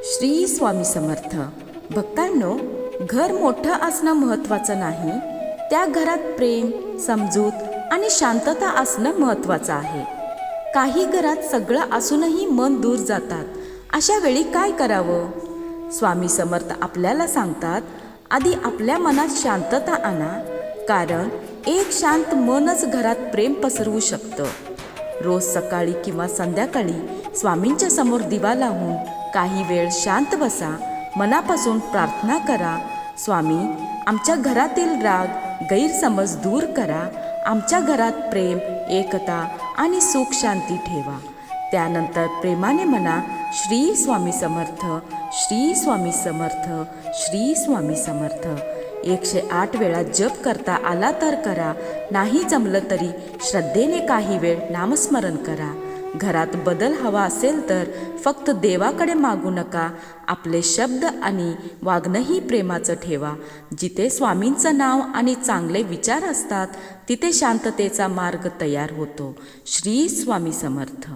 श्री स्वामी समर्थ. भक्तांनो, घर मोठं असणं महत्त्वाचं नाही, त्या घरात प्रेम, समजूत आणि शांतता असणं महत्त्वाचं आहे. काही घरात सगळं असूनही मन दूर जातात. अशा वेळी काय करावं? स्वामी समर्थ आपल्याला सांगतात, आधी आपल्या मनात शांतता आणा, कारण एक शांत मनच घरात प्रेम पसरवू शकतं. रोज सकाळी किंवा संध्याकाळी स्वामींच्या समोर दिवा लावून काही वेळ शांत बसा, मनापासून प्रार्थना करा. स्वामी, आमच्या घरातील राग, गैरसमज दूर करा. आमच्या घरात प्रेम, एकता आणि सुख शांती ठेवा. त्यानंतर प्रेमाने म्हणा, श्री स्वामी समर्थ, श्री स्वामी समर्थ, श्री स्वामी समर्थ. 108 वेळा जप करता आला तर करा, नाही जमलं तरी श्रद्धेने काही वेळ नामस्मरण करा. घरात बदल हवा असेल तर फक्त देवाकडे मागू नका, आपले शब्द आणि वागणंही प्रेमाचं ठेवा. जिथे स्वामींचं नाव आणि चांगले विचार असतात, तिथे शांततेचा मार्ग तयार होतो. श्री स्वामी समर्थ.